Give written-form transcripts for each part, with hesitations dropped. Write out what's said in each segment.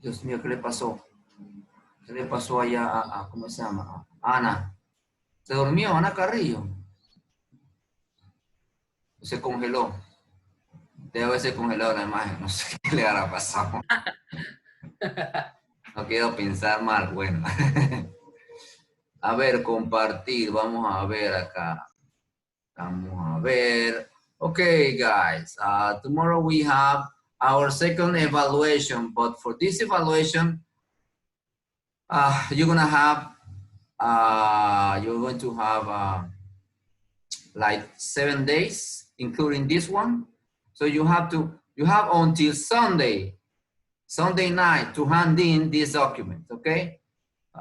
Dios mío, ¿qué le pasó? ¿Qué le pasó allá ¿cómo se llama? A Ana. ¿Se durmió Ana Carrillo? Se congeló. Debe haberse congelado la imagen. No sé qué le habrá pasado. No quiero pensar mal. Bueno. A ver, compartir. Vamos a ver acá. Vamos a ver. Okay, guys. Tomorrow we have our second evaluation. But for this evaluation, you're going to have like 7 days, including this one. So you have until Sunday night to hand in this document, okay?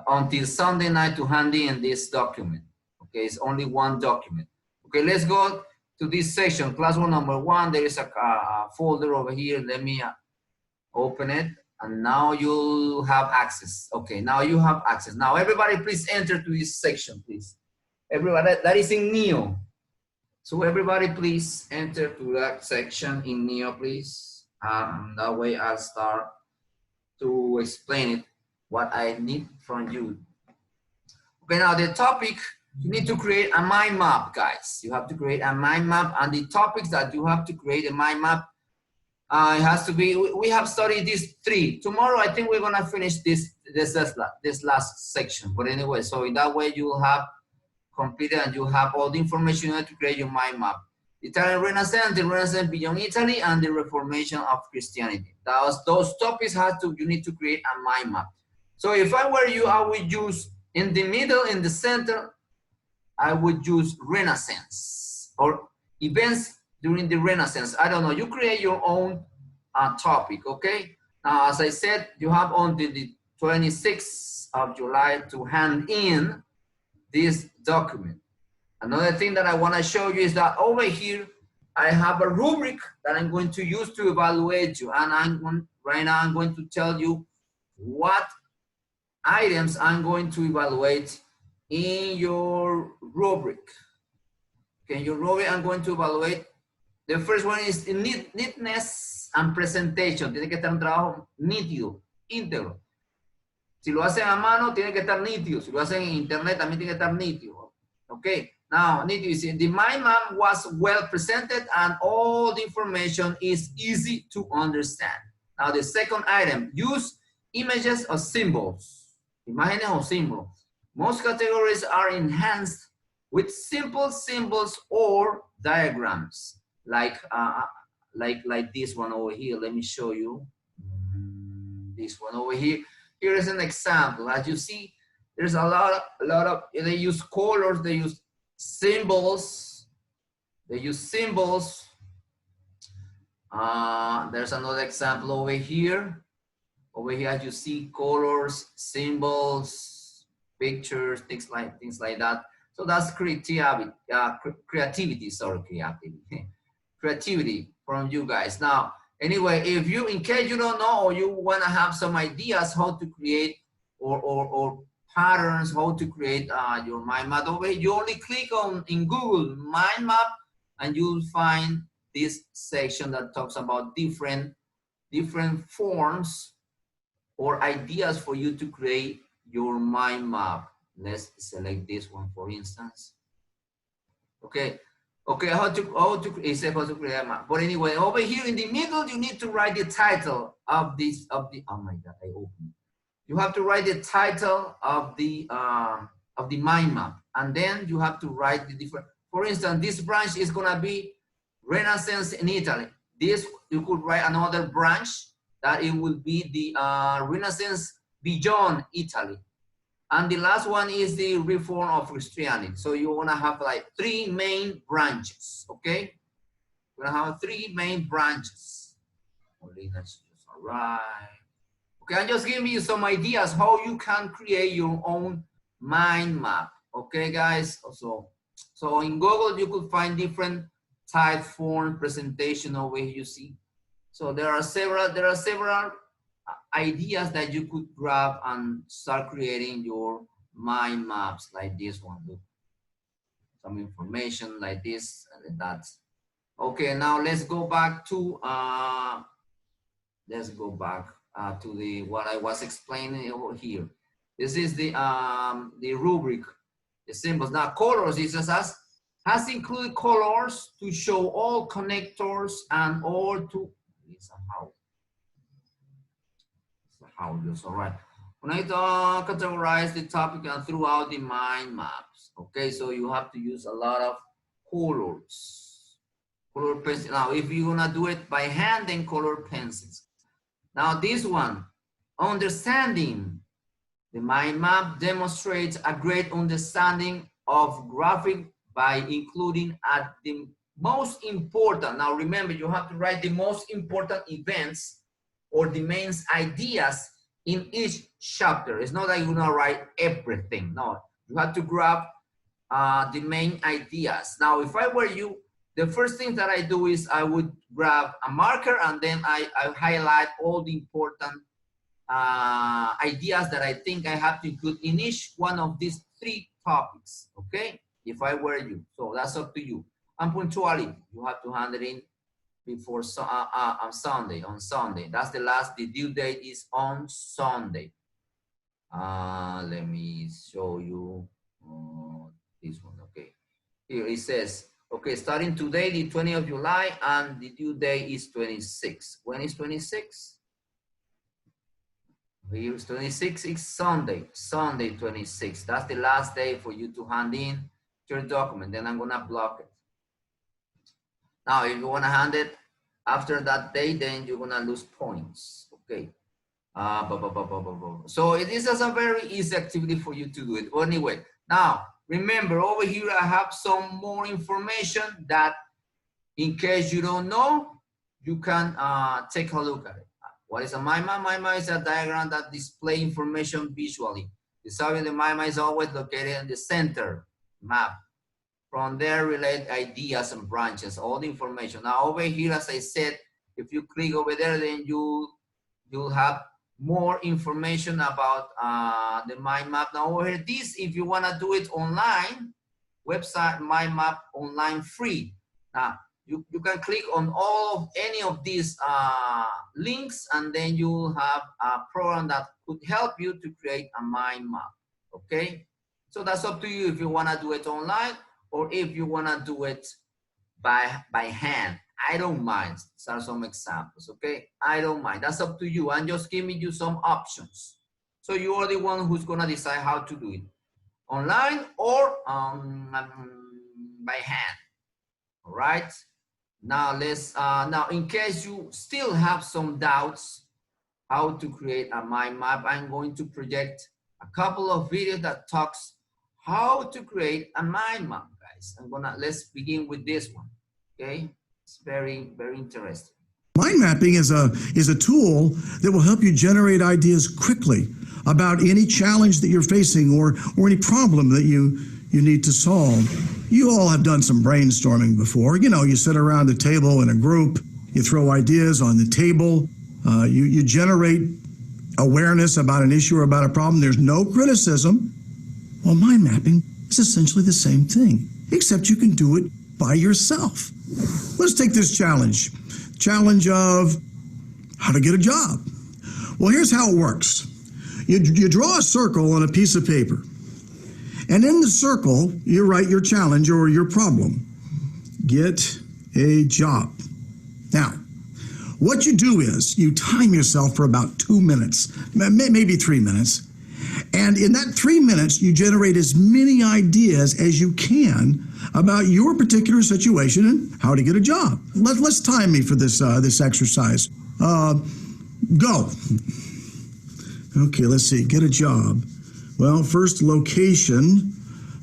Until Sunday night to hand in this document. Okay, it's only one document. Okay, let's go to this section, classroom number 1. There is a folder over here. Let me open it. And now you have access. Okay, now you have access. Now everybody please enter to this section, please. Everybody, that is in Neo. So everybody please enter to that section in Neo, please. That way I'll start to explain it, what I need from you. Okay, now the topic, you need to create a mind map, guys. You have to create a mind map, and the topics that you have to create a mind map, it has to be, we have studied these 3. Tomorrow, I think we're gonna finish this last section. But anyway, so in that way you will have completed and you have all the information you need to create your mind map. The Italian Renaissance, the Renaissance beyond Italy, and the Reformation of Christianity. Those topics you need to create a mind map. So if I were you, I would use in the middle, in the center, I would use Renaissance or events during the Renaissance. I don't know, you create your own topic, okay? Now, as I said, you have until the 26th of July to hand in this document. Another thing that I want to show you is that over here, I have a rubric that I'm going to use to evaluate you. And right now, I'm going to tell you what items I'm going to evaluate in your rubric. Okay, in your rubric, I'm going to evaluate. The first one is neatness and presentation. Tiene que estar un trabajo nítido, íntegro. Si lo hacen a mano, tiene que estar nítido. Si lo hacen en internet, también tiene que estar nítido. Okay, now, the mind map was well presented and all the information is easy to understand. Now, the second item, use images or symbols. Imágenes o símbolos. Most categories are enhanced with simple symbols or diagrams, like this one over here. Let me show you. This one over here. Here is an example. As you see, there's a lot of, they use colors, they use symbols, there's another example over here. Over here, as you see, colors, symbols, pictures, things like that. So that's creativity, creativity from you guys. Now, anyway, if you, in case you don't know, or you want to have some ideas how to create or patterns, how to create your mind map over here, you only click in Google mind map and you'll find this section that talks about different forms or ideas for you to create your mind map. Let's select this one, for instance. Okay, how to create a map. But anyway, over here in the middle, you need to write the title of this, oh my God, I opened. You have to write the title of the mind map. And then you have to write the different, for instance, this branch is gonna be Renaissance in Italy. This, you could write another branch that it will be the Renaissance beyond Italy. And the last one is the reform of Christianity. So you wanna have like 3 main branches, okay? We're gonna have 3 main branches. All right. Okay, I'm just giving you some ideas how you can create your own mind map. Okay, guys. So in Google you could find different type form presentation over here. You see. So there are several ideas that you could grab and start creating your mind maps like this one. Look, some information like this and that. Okay, now let's go back to to the what I was explaining over here. This is the rubric, the symbols. Now colors, it just has included colors to show all connectors and all to somehow just all right. When I categorize the topic and throughout the mind maps. Okay, so you have to use a lot of colors. Color pencils. Now, if you're gonna do it by hand, then color pencils. Now, this one, understanding. The mind map demonstrates a great understanding of graphic by including at the most important. Now, remember, you have to write the most important events or the main ideas in each chapter. It's not that you're gonna write everything. No, you have to grab the main ideas. Now, if I were you, the first thing that I do is I would grab a marker and then I highlight all the important ideas that I think I have to include in each one of these 3 topics, okay? If I were you, so that's up to you. And punctuality, you have to hand it in before on Sunday. That's the due date is on Sunday. Let me show you this one, okay. Here it says, okay, starting today, the 20th of July, and the due date is 26. When is 26? Here's 26, it's Sunday 26. That's the last day for you to hand in your document. Then I'm gonna block it. Now, if you wanna hand it after that day, then you're gonna lose points, okay? So it is just a very easy activity for you to do it. Well, anyway, now, remember over here, I have some more information that in case you don't know, you can take a look at it. What is a mind map? Mind map is a diagram that displays information visually. The summary of the mind map is always located in the center map. From there, relate ideas and branches, all the information. Now over here, as I said, if you click over there, then you'll have more information about the mind map. Now over here, this, if you wanna do it online, website mind map online free. Now, you can click on any of these links, and then you'll have a program that could help you to create a mind map, okay? So that's up to you if you wanna do it online or if you wanna do it by hand. I don't mind. These are some examples, okay? I don't mind, that's up to you. I'm just giving you some options. So you are the one who's gonna decide how to do it, online or by hand, all right? Now let's, now in case you still have some doubts how to create a mind map, I'm going to project a couple of videos that talks how to create a mind map, guys. Let's begin with this one, okay? It's very, very interesting. Mind mapping is a tool that will help you generate ideas quickly about any challenge that you're facing or any problem that you need to solve. You all have done some brainstorming before. You know, you sit around a table in a group, you throw ideas on the table, you generate awareness about an issue or about a problem. There's no criticism. Well, mind mapping is essentially the same thing, except you can do it by yourself. Let's take this challenge. Challenge of how to get a job. Well, here's how it works. You draw a circle on a piece of paper. And in the circle, you write your challenge or your problem. Get a job. Now, what you do is you time yourself for about 2 minutes, maybe 3 minutes. And in that 3 minutes, you generate as many ideas as you can about your particular situation and how to get a job. Let's time me for this exercise. Go. Okay, let's see. Get a job. Well, first, location.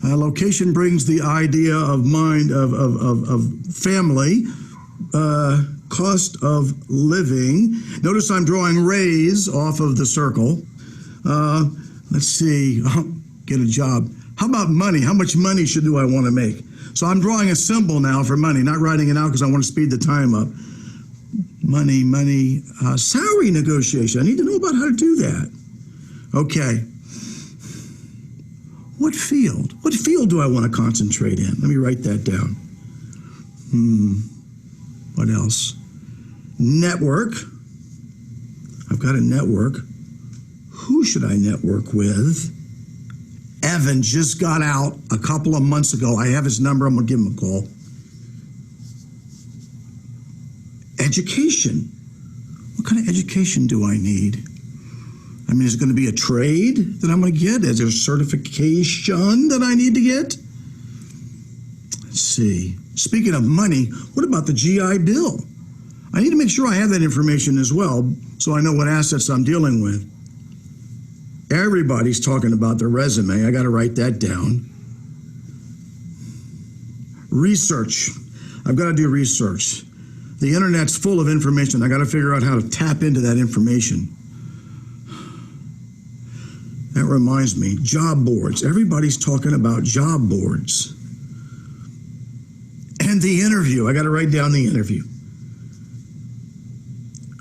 Location brings the idea of mind of family. Cost of living. Notice I'm drawing rays off of the circle. Let's see. Get a job. How about money? How much money do I want to make? So I'm drawing a symbol now for money, not writing it out because I want to speed the time up. Money. Salary negotiation. I need to know about how to do that. Okay. What field? What field do I want to concentrate in? Let me write that down. What else? Network. I've got a network. Who should I network with? Evan just got out a couple of months ago. I have his number. I'm going to give him a call. Education. What kind of education do I need? I mean, is it going to be a trade that I'm going to get? Is there a certification that I need to get? Let's see. Speaking of money, what about the GI Bill? I need to make sure I have that information as well so I know what assets I'm dealing with. Everybody's talking about their resume. I got to write that down. Research. I've got to do research. The internet's full of information. I got to figure out how to tap into that information. That reminds me, job boards. Everybody's talking about job boards. And the interview. I got to write down the interview.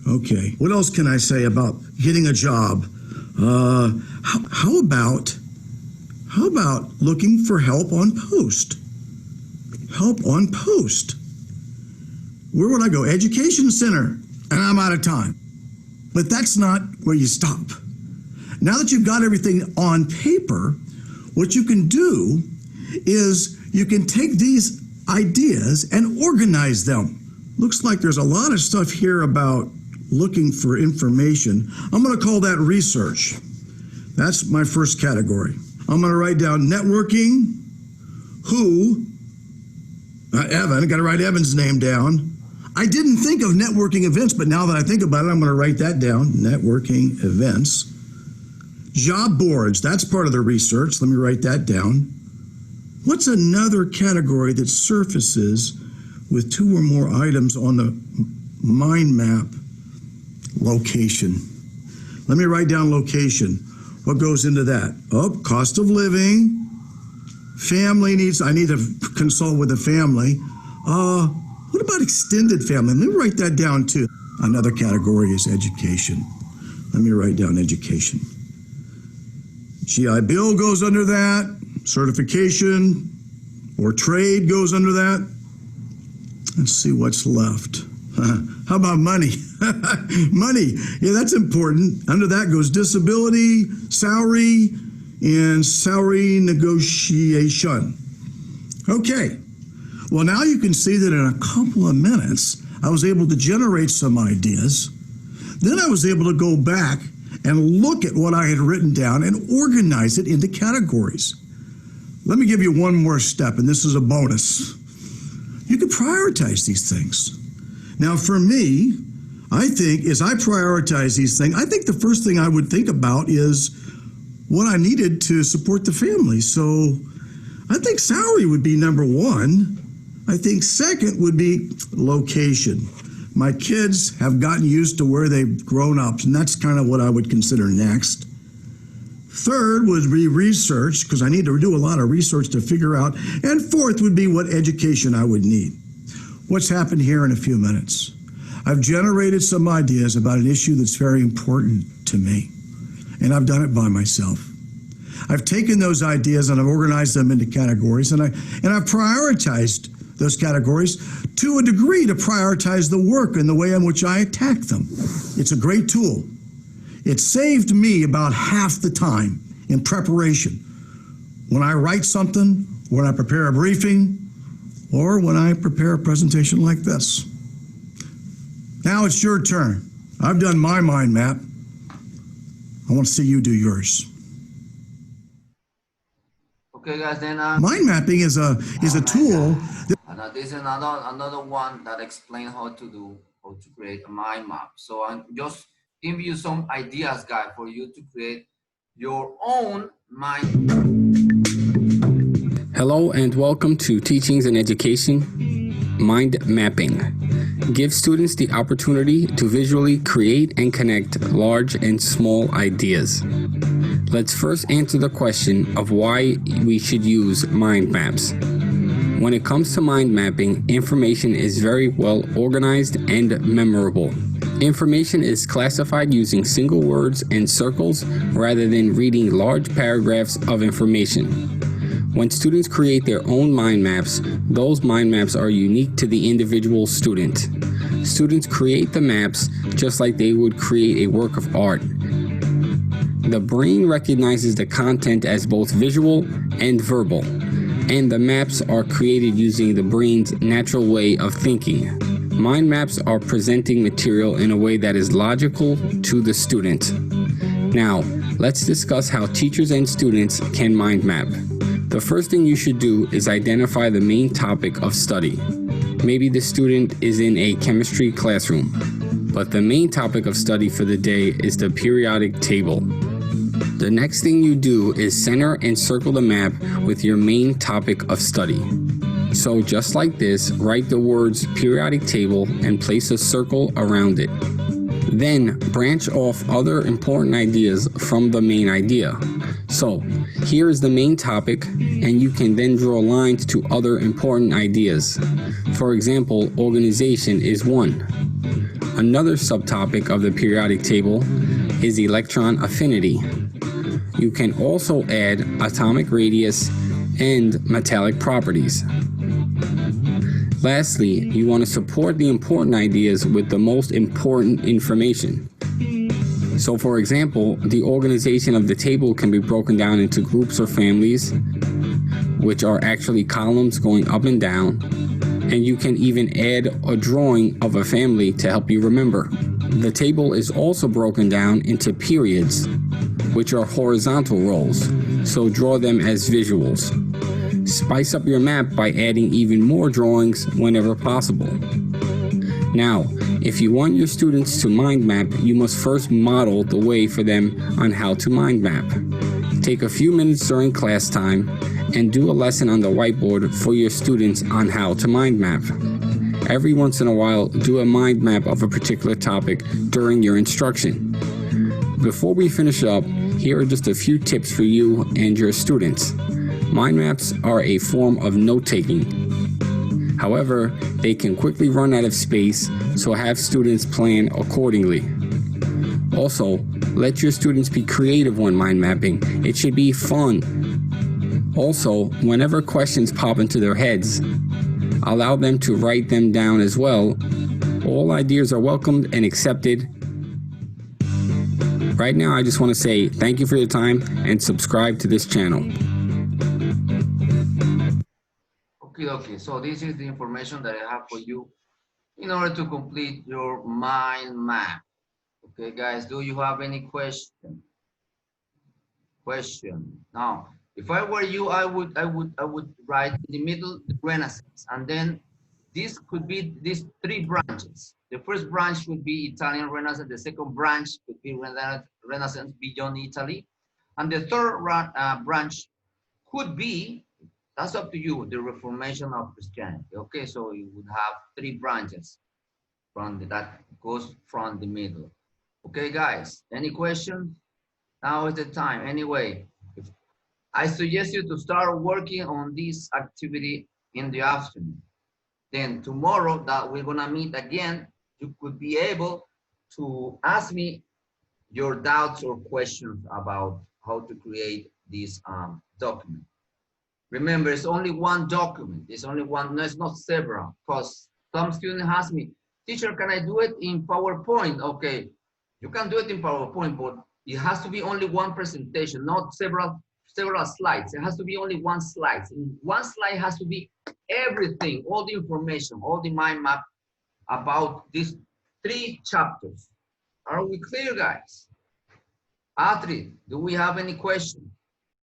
Okay. What else can I say about getting a job? How about looking for help on post? Help on post. Where would I go? Education center. And I'm out of time. But that's not where you stop. Now that you've got everything on paper, what you can do is you can take these ideas and organize them. Looks like there's a lot of stuff here about looking for information. I'm going to call that research. That's my first category. I'm going to write down networking, who, Evan, I got to write Evan's name down. I didn't think of networking events, but now that I think about it, I'm going to write that down, networking events. Job boards, that's part of the research. Let me write that down. What's another category that surfaces with two or more items on the mind map? Location. Let me write down location. What goes into that? Oh, cost of living. Family needs, I need to consult with the family. What about extended family? Let me write that down too. Another category is education. Let me write down education. GI Bill goes under that. Certification or trade goes under that. Let's see what's left. How about money? Money, yeah, that's important. Under that goes disability, salary, and salary negotiation. Okay, well now you can see that in a couple of minutes, I was able to generate some ideas. Then I was able to go back and look at what I had written down and organize it into categories. Let me give you one more step, and this is a bonus. You can prioritize these things. Now for me, I think as I prioritize these things, I think the first thing I would think about is what I needed to support the family. So I think salary would be number one. I think second would be location. My kids have gotten used to where they've grown up, and that's kind of what I would consider next. Third would be research, because I need to do a lot of research to figure out. And fourth would be what education I would need. What's happened here in a few minutes? I've generated some ideas about an issue that's very important to me, and I've done it by myself. I've taken those ideas and I've organized them into categories, and I've prioritized those categories to a degree to prioritize the work and the way in which I attack them. It's a great tool. It saved me about half the time in preparation when I write something, when I prepare a briefing, or when I prepare a presentation like this. Now it's your turn. I've done my mind map. I want to see you do yours. Okay, guys. Then mind mapping is a tool. This is another one that explains how to create a mind map. So I'm just give you some ideas, guys, for you to create your own mind. Hello and welcome to Teachings in Education, Mind Mapping. Give students the opportunity to visually create and connect large and small ideas. Let's first answer the question of why we should use mind maps. When it comes to mind mapping, information is very well organized and memorable. Information is classified using single words and circles rather than reading large paragraphs of information. When students create their own mind maps, those mind maps are unique to the individual student. Students create the maps just like they would create a work of art. The brain recognizes the content as both visual and verbal, and the maps are created using the brain's natural way of thinking. Mind maps are presenting material in a way that is logical to the student. Now, let's discuss how teachers and students can mind map. The first thing you should do is identify the main topic of study. Maybe the student is in a chemistry classroom, but the main topic of study for the day is the periodic table. The next thing you do is center and circle the map with your main topic of study. So just like this, write the words periodic table and place a circle around it. Then branch off other important ideas from the main idea. So here is the main topic, and you can then draw lines to other important ideas. For example, organization is one. Another subtopic of the periodic table is electron affinity. You can also add atomic radius and metallic properties. Lastly, you want to support the important ideas with the most important information. So for example, the organization of the table can be broken down into groups or families, which are actually columns going up and down, and you can even add a drawing of a family to help you remember. The table is also broken down into periods, which are horizontal rows, so draw them as visuals. Spice up your map by adding even more drawings whenever possible. Now, if you want your students to mind map, you must first model the way for them on how to mind map. Take a few minutes during class time and do a lesson on the whiteboard for your students on how to mind map. Every once in a while, do a mind map of a particular topic during your instruction. Before we finish up, here are just a few tips for you and your students. Mind maps are a form of note-taking. However, they can quickly run out of space, so have students plan accordingly. Also, let your students be creative when mind mapping. It should be fun. Also, whenever questions pop into their heads, allow them to write them down as well. All ideas are welcomed and accepted. Right now, I just want to say thank you for your time and subscribe to this channel. Okay, so this is the information that I have for you in order to complete your mind map. Okay, guys, do you have any question? Now, if I were you, I would write in the middle the Renaissance, and then this could be these three branches. The first branch would be Italian Renaissance. The second branch could be Renaissance beyond Italy, and the third branch could be, that's up to you, the Reformation of Christianity. Okay, so you would have three branches that goes from the middle. Okay, guys, any questions? Now is the time. Anyway, I suggest you to start working on this activity in the afternoon. Then tomorrow that we're gonna meet again, you could be able to ask me your doubts or questions about how to create this document. Remember, it's only one document. It's only one, no, it's not several, because some student ask me, teacher, can I do it in PowerPoint? Okay, you can do it in PowerPoint, but it has to be only one presentation, not several slides. It has to be only one slide. In one slide has to be everything, all the information, all the mind map about these three chapters. Are we clear, guys? Atri, do we have any questions?